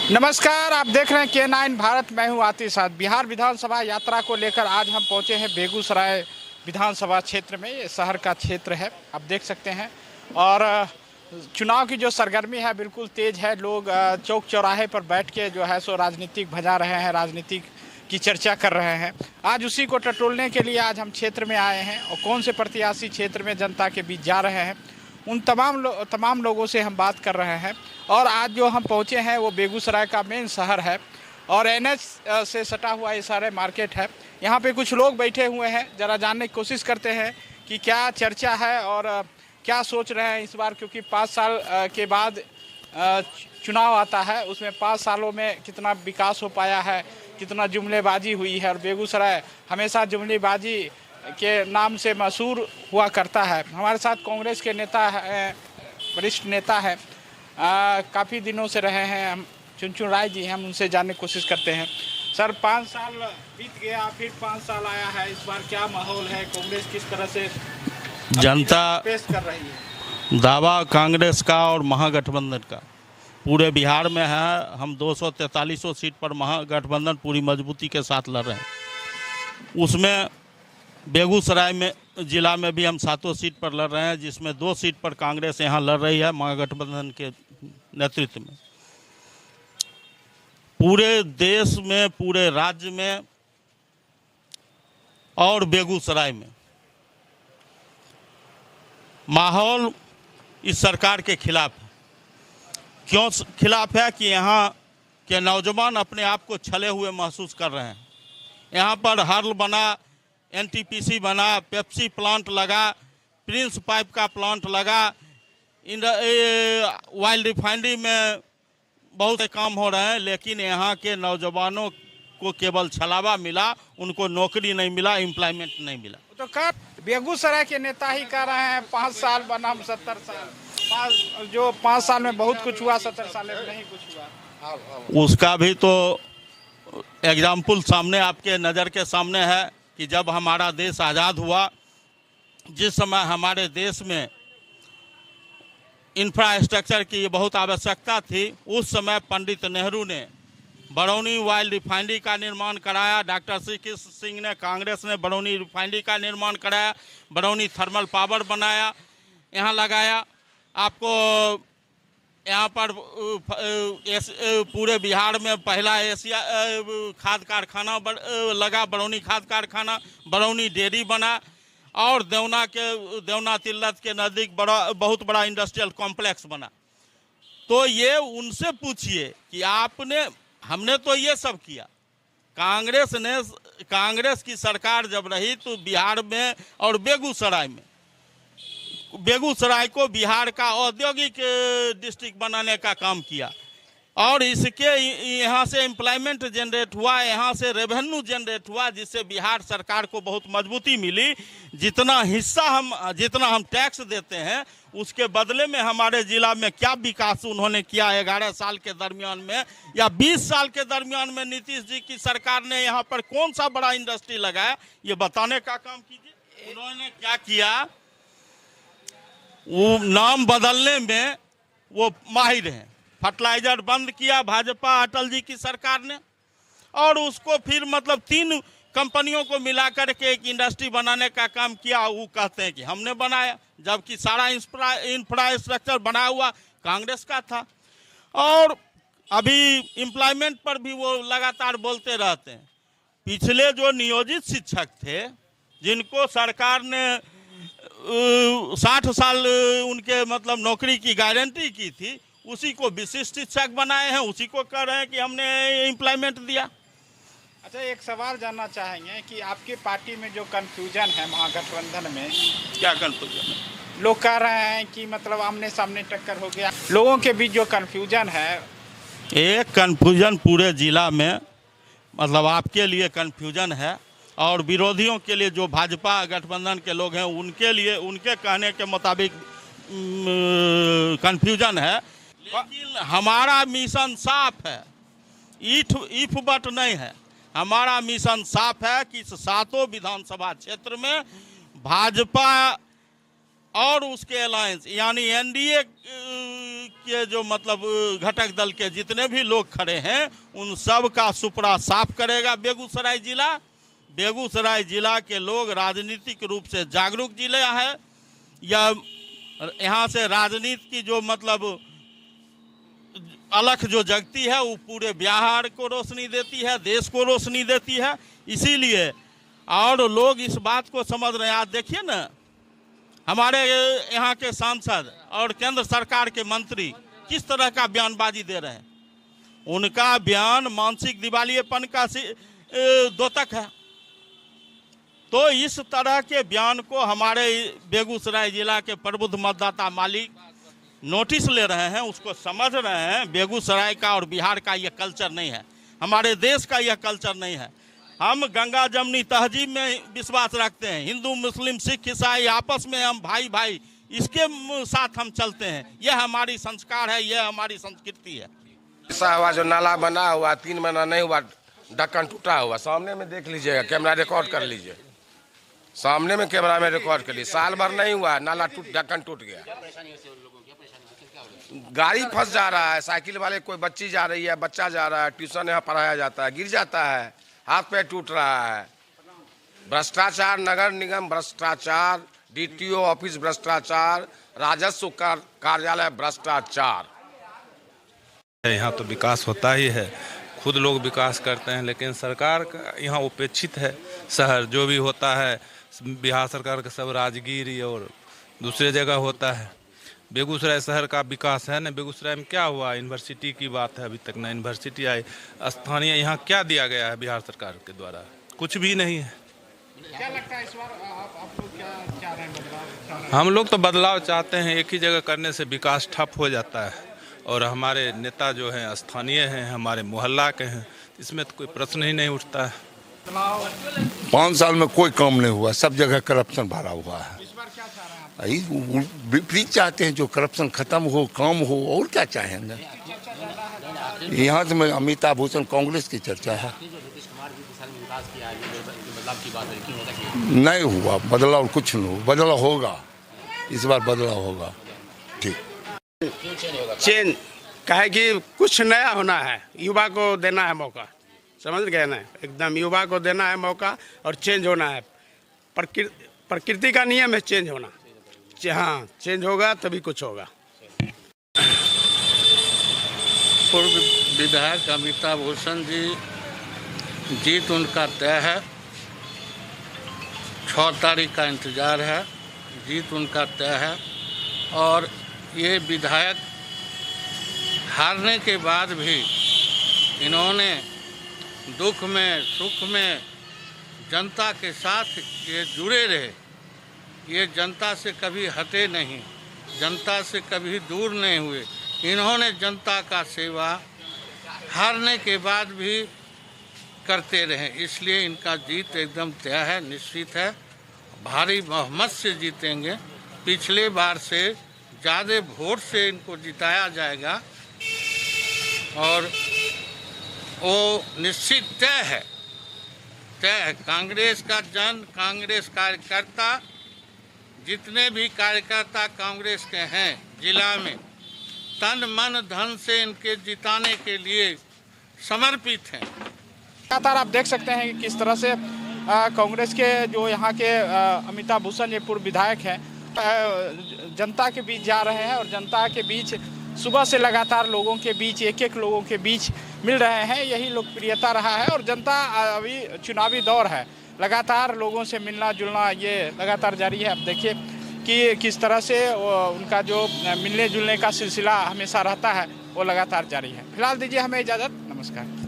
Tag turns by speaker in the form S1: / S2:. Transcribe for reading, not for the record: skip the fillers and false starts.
S1: नमस्कार, आप देख रहे हैं K9 भारत। मैं हूं आतिश। बिहार विधानसभा यात्रा को लेकर आज हम पहुंचे हैं बेगूसराय विधानसभा क्षेत्र में। ये शहर का क्षेत्र है, आप देख सकते हैं। और चुनाव की जो सरगर्मी है बिल्कुल तेज है। लोग चौक चौराहे पर बैठ के जो है सो राजनीतिक भजा रहे हैं, राजनीतिक की चर्चा कर रहे हैं। आज उसी को टटोलने के लिए आज हम क्षेत्र में आए हैं और कौन से प्रत्याशी क्षेत्र में जनता के बीच जा रहे हैं उन तमाम लोगों से हम बात कर रहे हैं। और आज जो हम पहुंचे हैं वो बेगूसराय का मेन शहर है और NH से सटा हुआ ये सारे मार्केट है। यहाँ पे कुछ लोग बैठे हुए हैं, ज़रा जानने की कोशिश करते हैं कि क्या चर्चा है और क्या सोच रहे हैं इस बार, क्योंकि 5 साल के बाद चुनाव आता है। उसमें 5 सालों में कितना विकास हो पाया है, कितना जुमलेबाजी हुई है। और बेगूसराय हमेशा जुमलेबाजी के नाम से मशहूर हुआ करता है। हमारे साथ कांग्रेस के नेता हैं, वरिष्ठ नेता हैं, काफ़ी दिनों से रहे हैं। हम चुनचुन राय जी हैं, हम उनसे जानने की कोशिश करते हैं। सर, 5 साल बीत गया, फिर 5 साल आया है। इस बार क्या माहौल है? कांग्रेस किस तरह से
S2: जनता
S1: पेश कर रही है?
S2: दावा कांग्रेस का और महागठबंधन का पूरे बिहार में है। हम 243 सीट पर महागठबंधन पूरी मजबूती के साथ लड़ रहे हैं। उसमें बेगूसराय में जिला में भी हम 7 सीट पर लड़ रहे हैं, जिसमें 2 सीट पर कांग्रेस यहाँ लड़ रही है महागठबंधन के नेतृत्व में। पूरे देश में, पूरे राज्य में और बेगूसराय में माहौल इस सरकार के खिलाफ है। क्यों खिलाफ है? कि यहाँ के नौजवान अपने आप को छले हुए महसूस कर रहे हैं। यहाँ पर हर्ल बना, NTPC बना, पेप्सी प्लांट लगा, प्रिंस पाइप का प्लांट लगा, ऑयल रिफाइनरी में बहुत से काम हो रहे हैं, लेकिन यहाँ के नौजवानों को केवल छलावा मिला, उनको नौकरी नहीं मिला, एम्प्लॉयमेंट नहीं मिला।
S1: तो कब बेगूसराय के नेता ही कह रहे हैं 5 साल बनाम 70 साल। जो 5 साल में बहुत कुछ हुआ, 70 साल में नहीं कुछ हुआ।
S2: उसका भी तो एग्जाम्पल सामने आपके नज़र के सामने है कि जब हमारा देश आज़ाद हुआ, जिस समय हमारे देश में इंफ्रास्ट्रक्चर की बहुत आवश्यकता थी, उस समय पंडित नेहरू ने बरौनी ऑयल रिफाइनरी का निर्माण कराया। डॉक्टर श्री कृष्ण सिंह ने, कांग्रेस ने बरौनी रिफाइनरी का निर्माण कराया, बरौनी थर्मल पावर बनाया, यहाँ लगाया। आपको यहाँ पर पूरे बिहार में पहला एशिया खाद कारखाना लगा, बरौनी खाद कारखाना, बरौनी डेयरी बना और देवना तिल्लत के नज़दीक बहुत बड़ा इंडस्ट्रियल कॉम्प्लेक्स बना। तो ये उनसे पूछिए कि हमने तो ये सब किया। कांग्रेस की सरकार जब रही तो बिहार में और बेगूसराय को बिहार का औद्योगिक डिस्ट्रिक्ट बनाने का काम किया और इसके यहाँ से एम्प्लॉयमेंट जनरेट हुआ, यहाँ से रेवेन्यू जनरेट हुआ, जिससे बिहार सरकार को बहुत मजबूती मिली। जितना हम टैक्स देते हैं उसके बदले में हमारे जिला में क्या विकास उन्होंने किया 11 साल के दरमियान में या 20 साल के दरमियान में नीतीश जी की सरकार ने यहाँ पर कौन सा बड़ा इंडस्ट्री लगाया, ये बताने का काम कीजिए। उन्होंने क्या किया? वो नाम बदलने में वो माहिर हैं। फर्टिलाइजर बंद किया भाजपा अटल जी की सरकार ने और उसको फिर 3 कंपनियों को मिलाकर के एक इंडस्ट्री बनाने का काम किया। वो कहते हैं कि हमने बनाया, जबकि सारा इंफ्रास्ट्रक्चर बना हुआ कांग्रेस का था। और अभी एम्प्लॉयमेंट पर भी वो लगातार बोलते रहते हैं। पिछले जो नियोजित शिक्षक थे, जिनको सरकार ने 60 साल उनके नौकरी की गारंटी की थी, उसी को विशिष्ट शिक्षक बनाए हैं, उसी को कह रहे हैं कि हमने एम्प्लॉयमेंट दिया।
S1: अच्छा, एक सवाल जानना चाहेंगे कि आपके पार्टी में जो कन्फ्यूजन है महागठबंधन में,
S2: क्या कन्फ्यूजन है?
S1: लोग कह रहे हैं कि आमने सामने टक्कर हो गया। लोगों के बीच जो कन्फ्यूजन है,
S2: एक कन्फ्यूजन पूरे जिला में आपके लिए कन्फ्यूजन है और विरोधियों के लिए, जो भाजपा गठबंधन के लोग हैं उनके लिए, उनके कहने के मुताबिक कन्फ्यूजन है। लेकिन हमारा मिशन साफ है, इफ बट नहीं है। हमारा मिशन साफ है कि 7 विधानसभा क्षेत्र में भाजपा और उसके अलायंस यानी NDA के जो मतलब घटक दल के जितने भी लोग खड़े हैं उन सब का सुपड़ा साफ करेगा बेगूसराय जिला। बेगूसराय जिला के लोग राजनीतिक रूप से जागरूक जिला है। यहाँ से राजनीति की जो मतलब अलख जो जगती है वो पूरे बिहार को रोशनी देती है, देश को रोशनी देती है। इसीलिए और लोग इस बात को समझ रहे हैं। आज देखिए ना, हमारे यहाँ के सांसद और केंद्र सरकार के मंत्री किस तरह का बयानबाजी दे रहे हैं। उनका बयान मानसिक दिवालियेपन का द्योतक है। तो इस तरह के बयान को हमारे बेगूसराय जिला के प्रबुद्ध मतदाता मालिक नोटिस ले रहे हैं, उसको समझ रहे हैं। बेगूसराय का और बिहार का यह कल्चर नहीं है, हमारे देश का यह कल्चर नहीं है। हम गंगा जमनी तहजीब में विश्वास रखते हैं। हिंदू मुस्लिम सिख ईसाई आपस में हम भाई भाई इसके साथ हम चलते हैं। यह हमारी संस्कार है, यह हमारी संस्कृति है।
S3: ऐसा हुआ जो नाला बना हुआ 3 महीना नहीं हुआ, ढक्कन टूटा हुआ, सामने में देख लीजिएगा, कैमरा रिकॉर्ड कर लीजिए, सामने में कैमरा में रिकॉर्ड कर लीजिए। साल भर नहीं हुआ, नाला ढक्कन टूट गया। गाड़ी फंस जा रहा है, साइकिल वाले कोई बच्ची जा रही है, बच्चा जा रहा है, ट्यूशन यहाँ पढ़ाया जाता है, गिर जाता है, हाथ पैर टूट रहा है। भ्रष्टाचार, नगर निगम भ्रष्टाचार, डीटीओ ऑफिस भ्रष्टाचार, राजस्व कार्यालय भ्रष्टाचार।
S4: यहाँ तो विकास होता ही है, खुद लोग विकास करते हैं, लेकिन सरकार का यहाँ उपेक्षित है। शहर जो भी होता है बिहार सरकार का सब राजगीर और दूसरे जगह होता है। बेगूसराय शहर का विकास है ना। बेगूसराय में क्या हुआ, यूनिवर्सिटी की बात है, अभी तक ना यूनिवर्सिटी आई। स्थानीय यहाँ क्या दिया गया है बिहार सरकार के द्वारा, कुछ भी नहीं है।
S1: क्या लगता है इस बार आप लोग क्या चाह रहे हैं, बदलाव?
S4: हम लोग तो बदलाव चाहते हैं। एक ही जगह करने से विकास ठप हो जाता है। और हमारे नेता जो हैं स्थानीय हैं, हमारे मोहल्ला के हैं, इसमें तो कोई प्रश्न ही नहीं उठता है।
S5: 5 साल में कोई काम नहीं हुआ, सब जगह करप्शन भरा हुआ है।
S1: इस बार क्या चाह रहे हैं आप?
S5: विपरीत चाहते हैं, जो करप्शन खत्म हो, काम हो, और क्या चाहेंगे। यहाँ से अमिताभ भूषण कांग्रेस की चर्चा है। नहीं हुआ बदलाव, कुछ नहीं हुआ। बदलाव होगा, इस बार बदलाव होगा। ठीक
S6: चेंज कहे कि कुछ नया होना है, युवा को देना है मौका, समझ गए ना। एकदम युवा को देना है मौका और चेंज होना है। प्रकृति का नियम है चेंज होना। हाँ, चेंज होगा तभी कुछ होगा।
S7: पूर्व विधायक अमिताभ भूषण जी, जीत उनका तय है। 6 तारीख का इंतज़ार है, जीत उनका तय है। और ये विधायक हारने के बाद भी इन्होंने दुख में सुख में जनता के साथ ये जुड़े रहे। ये जनता से कभी हटे नहीं, जनता से कभी दूर नहीं हुए। इन्होंने जनता का सेवा हारने के बाद भी करते रहे, इसलिए इनका जीत एकदम तय है, निश्चित है। भारी बहुमत से जीतेंगे। पिछले बार से ज़्यादा वोट से इनको जिताया जाएगा और वो निश्चित तय है। कांग्रेस का कांग्रेस कार्यकर्ता, जितने भी कार्यकर्ता कांग्रेस के हैं जिला में, तन मन धन से इनके जिताने के लिए समर्पित हैं।
S1: लगातार आप देख सकते हैं कि किस तरह से कांग्रेस के जो यहाँ के अमिताभ भूषण ये पूर्व विधायक हैं, जनता के बीच जा रहे हैं और जनता के बीच सुबह से लगातार लोगों के बीच एक लोगों के बीच मिल रहे हैं। यही लोकप्रियता रहा है और जनता अभी चुनावी दौर है, लगातार लोगों से मिलना जुलना ये लगातार जारी है। अब देखिए कि किस तरह से उनका जो मिलने जुलने का सिलसिला हमेशा रहता है वो लगातार जारी है। फिलहाल दीजिए हमें इजाज़त, नमस्कार।